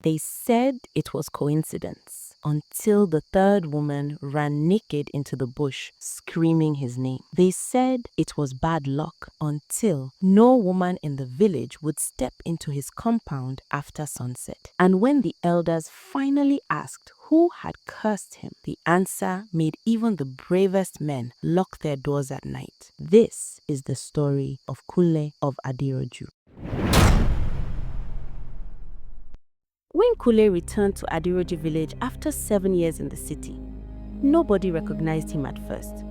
They said it was coincidence until the third woman ran naked into the bush, screaming his name. They said it was bad luck until no woman in the village would step into his compound after sunset. And when the elders finally asked who had cursed him, the answer made even the bravest men lock their doors at night. This is the story of Kunle of Adiroju. When Kunle returned to Adiroju village after 7 years in the city, nobody recognized him at first.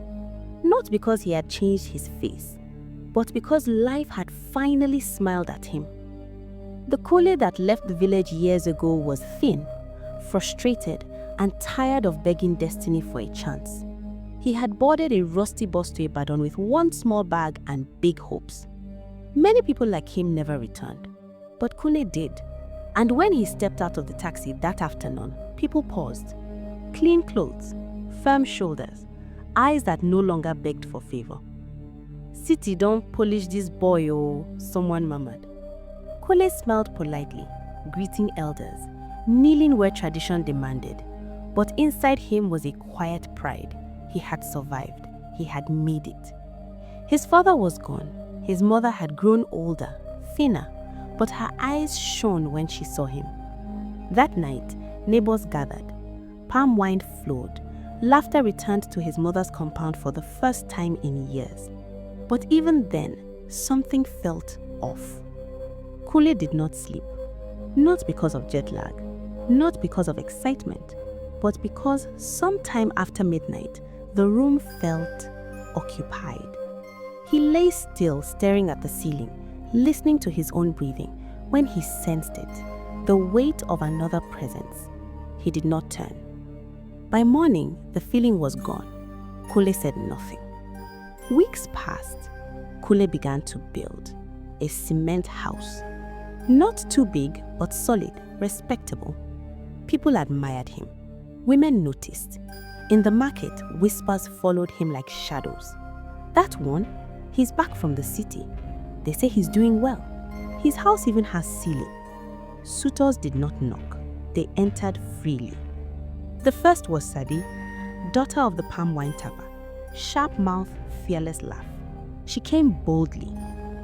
Not because he had changed his face, but because life had finally smiled at him. The Kunle that left the village years ago was thin, frustrated, and tired of begging destiny for a chance. He had boarded a rusty bus to Ibadan with one small bag and big hopes. Many people like him never returned, but Kunle did. And when he stepped out of the taxi that afternoon, people paused. Clean clothes, firm shoulders, eyes that no longer begged for favor. "City don't polish this boy, oh," someone murmured. Kunle smiled politely, greeting elders, kneeling where tradition demanded. But inside him was a quiet pride. He had survived. He had made it. His father was gone. His mother had grown older, thinner, but her eyes shone when she saw him. That night, neighbors gathered. Palm wine flowed. Laughter returned to his mother's compound for the first time in years. But even then, something felt off. Kunle did not sleep. Not because of jet lag, not because of excitement, but because sometime after midnight, the room felt occupied. He lay still, staring at the ceiling, listening to his own breathing, when he sensed it, the weight of another presence. He did not turn. By morning, the feeling was gone. Kunle said nothing. Weeks passed. Kunle began to build a cement house. Not too big, but solid, respectable. People admired him. Women noticed. In the market, whispers followed him like shadows. "That one, he's back from the city. They say he's doing well. His house even has ceiling." Suitors did not knock. They entered freely. The first was Sadi, daughter of the palm wine tapper. Sharp mouth, fearless laugh. She came boldly.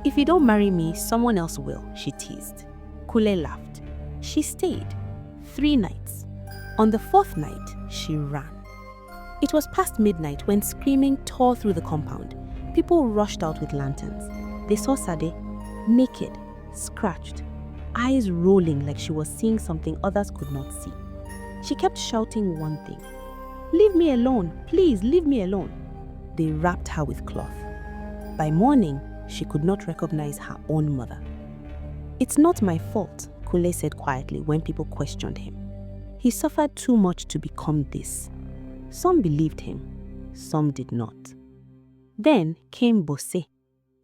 "If you don't marry me, someone else will," she teased. Kunle laughed. She stayed. 3 nights. On the 4th night, she ran. It was past midnight when screaming tore through the compound. People rushed out with lanterns. They saw Sade, naked, scratched, eyes rolling like she was seeing something others could not see. She kept shouting one thing: "Leave me alone, please leave me alone." They wrapped her with cloth. By morning, she could not recognize her own mother. "It's not my fault," Kunle said quietly when people questioned him. He suffered too much to become this. Some believed him, some did not. Then came Bose,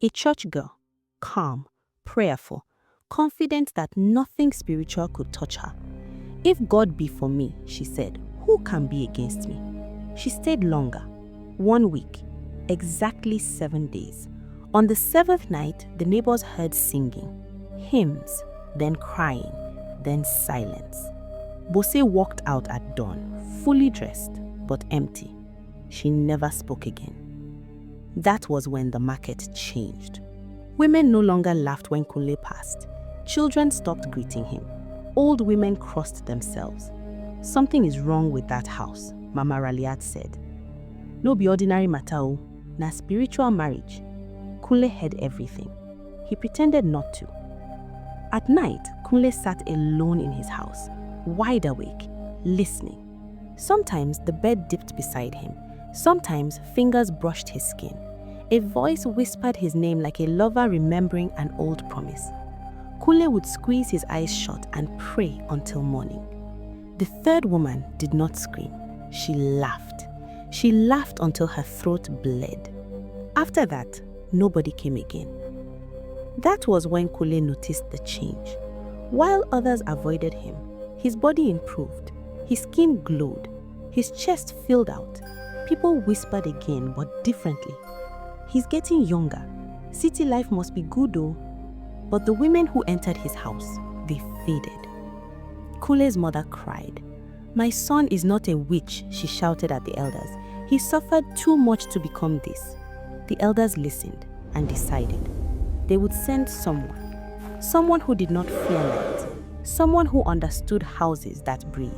a church girl, calm, prayerful, confident that nothing spiritual could touch her. "If God be for me," she said, "who can be against me?" She stayed longer, 1 week, exactly 7 days. On the 7th night, the neighbors heard singing, hymns, then crying, then silence. Bose walked out at dawn, fully dressed, but empty. She never spoke again. That was when the market changed. Women no longer laughed when Kunle passed. Children stopped greeting him. Old women crossed themselves. "Something is wrong with that house," Mama Raliat said. "No be ordinary matter, o, na spiritual marriage." Kunle heard everything. He pretended not to. At night, Kunle sat alone in his house, wide awake, listening. Sometimes the bed dipped beside him. Sometimes fingers brushed his skin. A voice whispered his name like a lover remembering an old promise. Kunle would squeeze his eyes shut and pray until morning. The third woman did not scream. She laughed. She laughed until her throat bled. After that, nobody came again. That was when Kunle noticed the change. While others avoided him, his body improved. His skin glowed. His chest filled out. People whispered again, but differently. "He's getting younger. City life must be good though." But the women who entered his house, they faded. Kunle's mother cried. "My son is not a witch," she shouted at the elders. "He suffered too much to become this." The elders listened and decided they would send someone who did not fear night, someone who understood houses that breathe.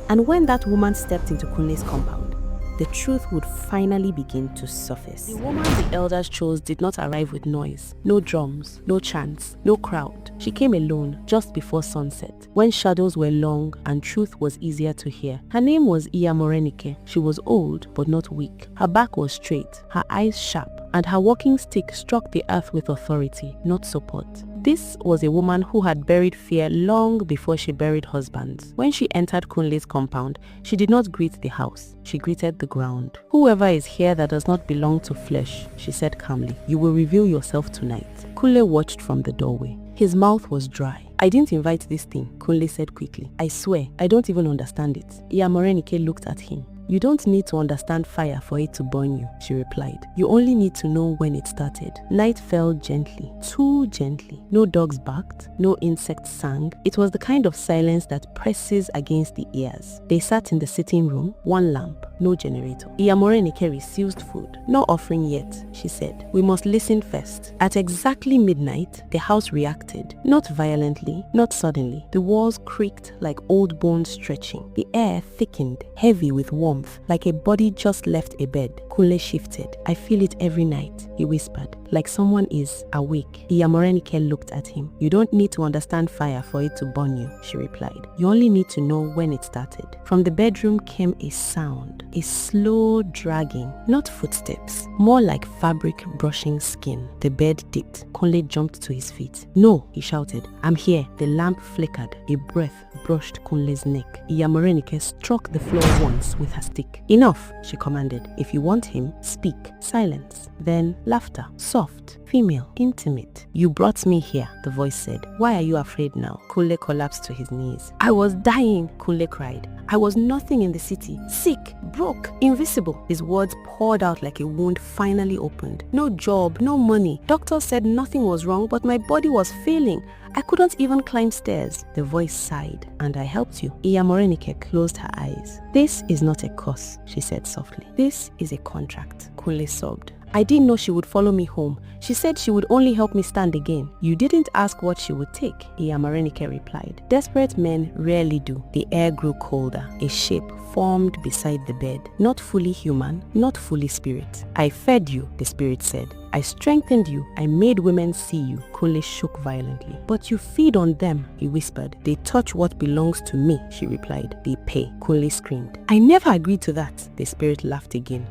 And when that woman stepped into Kunle's compound, the truth would finally begin to surface. The woman the elders chose did not arrive with noise, no drums, no chants, no crowd. She came alone just before sunset, when shadows were long and truth was easier to hear. Her name was Iya Morenike. She was old but not weak. Her back was straight, her eyes sharp, and her walking stick struck the earth with authority, not support. This was a woman who had buried fear long before she buried husbands. When she entered Kunle's compound, she did not greet the house. She greeted the ground. "Whoever is here that does not belong to flesh," she said calmly, "you will reveal yourself tonight." Kunle watched from the doorway. His mouth was dry. "I didn't invite this thing," Kunle said quickly. "I swear, I don't even understand it." Iya Morenike looked at him. "You don't need to understand fire for it to burn you," she replied. "You only need to know when it started." Night fell gently, too gently. No dogs barked, no insects sang. It was the kind of silence that presses against the ears. They sat in the sitting room, one lamp, no generator. Iya Morenike received food. "No offering yet," she said. "We must listen first." At exactly midnight, the house reacted. Not violently, not suddenly. The walls creaked like old bones stretching. The air thickened, heavy with warmth, like a body just left a bed. Kunle shifted. "I feel it every night," he whispered, "like someone is awake." Iya Morenike looked at him. "You don't need to understand fire for it to burn you," she replied. "You only need to know when it started." From the bedroom came a sound, a slow dragging, not footsteps, more like fabric brushing skin. The bed dipped. Kunle jumped to his feet. "No," he shouted. "I'm here." The lamp flickered. A breath brushed Kunle's neck. Iya Morenike struck the floor once with her stick. "Enough," she commanded. "If you want him, speak." Silence. Then laughter. Soft, female, intimate. "You brought me here," the voice said. "Why are you afraid now?" Kunle collapsed to his knees. "I was dying," Kunle cried. "I was nothing in the city. Sick, broke, invisible." His words poured out like a wound finally opened. "No job, no money. Doctors said nothing was wrong, but my body was failing. I couldn't even climb stairs." The voice sighed. "And I helped you." Iya Morenike closed her eyes. "This is not a curse," she said softly. "This is a contract." Kunle sobbed. "I didn't know she would follow me home. She said she would only help me stand again." "You didn't ask what she would take," Iya Morenike replied. "Desperate men rarely do." The air grew colder. A shape formed beside the bed. Not fully human, not fully spirit. "I fed you," the spirit said. "I strengthened you. I made women see you." Kunle shook violently. "But you feed on them," he whispered. "They touch what belongs to me," she replied. "They pay." Kunle screamed. "I never agreed to that." The spirit laughed again.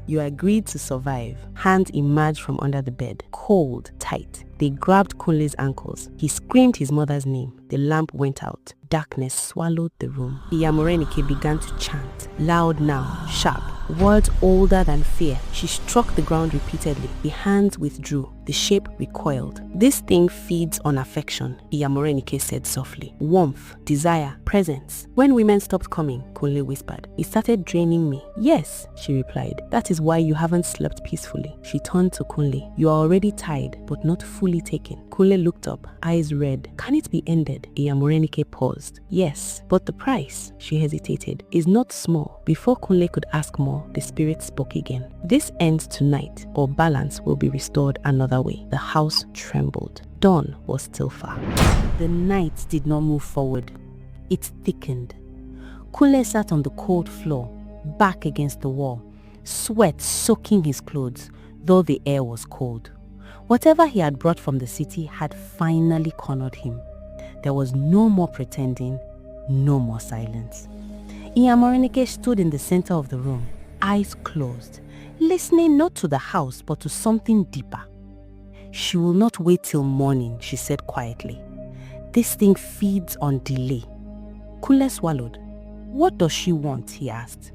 "You agreed to survive." Hands emerged from under the bed, cold, tight. They grabbed Kunle's ankles. He screamed his mother's name. The lamp went out. Darkness swallowed the room. Iya Morenike began to chant, loud now, sharp, words older than fear. She struck the ground repeatedly. The hands withdrew. The shape recoiled. "This thing feeds on affection," Iya Morenike said softly. "Warmth, desire, presence." "When women stopped coming," Kunle whispered, "it started draining me." "Yes," she replied. "That is why you haven't slept peacefully." She turned to Kunle. "You are already tired, but not fully taken." Kunle looked up, eyes red. "Can it be ended?" Iya Morenike paused. "Yes, but the price," she hesitated, "is not small." Before Kunle could ask more, the spirit spoke again. "This ends tonight, or balance will be restored another way." The house trembled. Dawn was still far. The night did not move forward. It thickened. Kunle sat on the cold floor, back against the wall, sweat soaking his clothes, though the air was cold. Whatever he had brought from the city had finally cornered him. There was no more pretending, no more silence. Iya Morenike stood in the center of the room, eyes closed, listening not to the house but to something deeper. "She will not wait till morning," she said quietly. "This thing feeds on delay." Kunle swallowed. "What does she want?" he asked.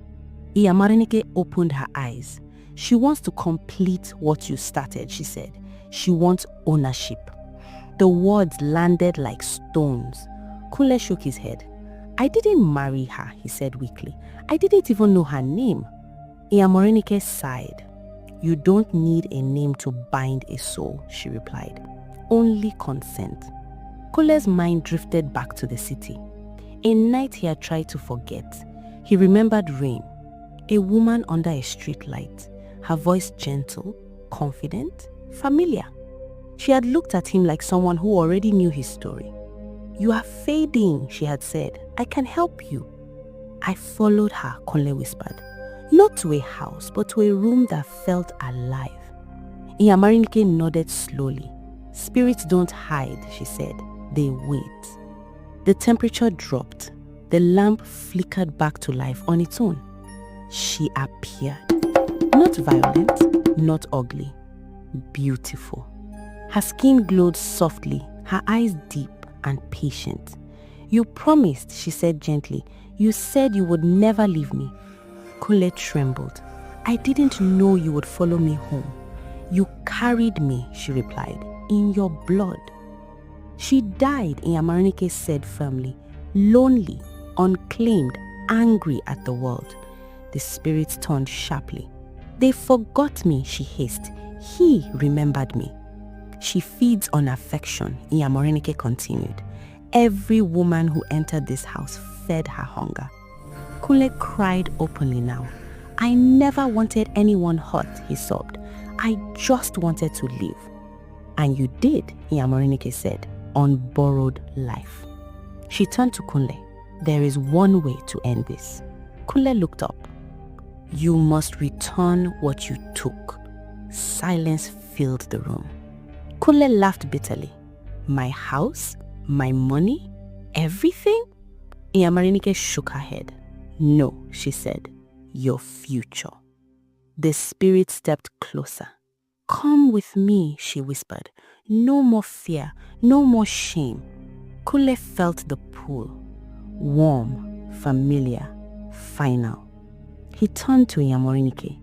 Iya Morenike opened her eyes. "She wants to complete what you started," she said. "She wants ownership." The words landed like stones. Kunle shook his head. "I didn't marry her," he said weakly. "I didn't even know her name." Iya Morenike sighed. "You don't need a name to bind a soul," she replied. "Only consent." Kunle's mind drifted back to the city. A night he had tried to forget. He remembered rain, a woman under a street light, her voice gentle, confident, familiar. She had looked at him like someone who already knew his story. "You are fading," she had said. "I can help you." "I followed her," Kunle whispered. Not to a house, but to a room that felt alive. Iya Morenike nodded slowly. "Spirits don't hide," she said. "They wait." The temperature dropped. The lamp flickered back to life on its own. She appeared. Not violent, not ugly. Beautiful. Her skin glowed softly, her eyes deep and patient. "You promised," she said gently. "You said you would never leave me." Kunle trembled. "I didn't know you would follow me home." "You carried me," she replied, "in your blood." "She died," Iya Morenike said firmly. "Lonely, unclaimed, angry at the world." The spirits turned sharply. "They forgot me," she hissed. "He remembered me." "She feeds on affection," Iya Morenike continued. "Every woman who entered this house fed her hunger." Kunle cried openly now. "I never wanted anyone hurt," he sobbed. "I just wanted to live." "And you did," Iya Morenike said, "on borrowed life." She turned to Kunle. "There is one way to end this." Kunle looked up. "You must return what you took." Silence filled the room. Kunle laughed bitterly. "My house? My money? Everything?" Iya Morenike shook her head. "No," she said. "Your future." The spirit stepped closer. "Come with me," she whispered. "No more fear, no more shame." Kunle felt the pull. Warm, familiar, final. He turned to Iya Morenike.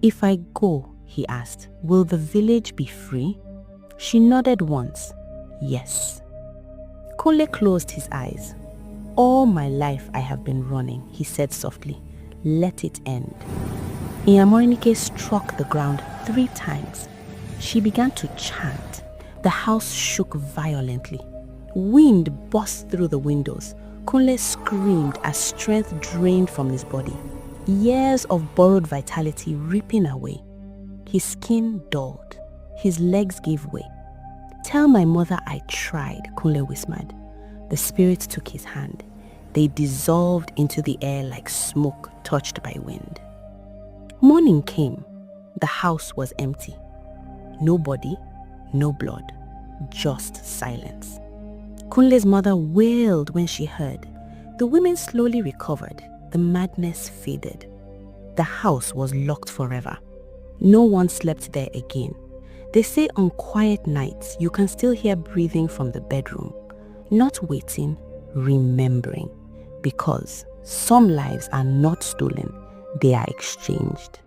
"If I go," he asked, "will the village be free?" She nodded once. "Yes." Kunle closed his eyes. "All my life I have been running," he said softly. "Let it end." Iya Morenike struck the ground 3 times. She began to chant. The house shook violently. Wind burst through the windows. Kunle screamed as strength drained from his body. Years of borrowed vitality ripping away. His skin dulled. His legs gave way. "Tell my mother I tried," Kunle whispered. The spirit took his hand. They dissolved into the air like smoke touched by wind. Morning came. The house was empty. No body, no blood, just silence. Kunle's mother wailed when she heard. The women slowly recovered. The madness faded. The house was locked forever. No one slept there again. They say on quiet nights you can still hear breathing from the bedroom. Not waiting, remembering. Because some lives are not stolen, they are exchanged.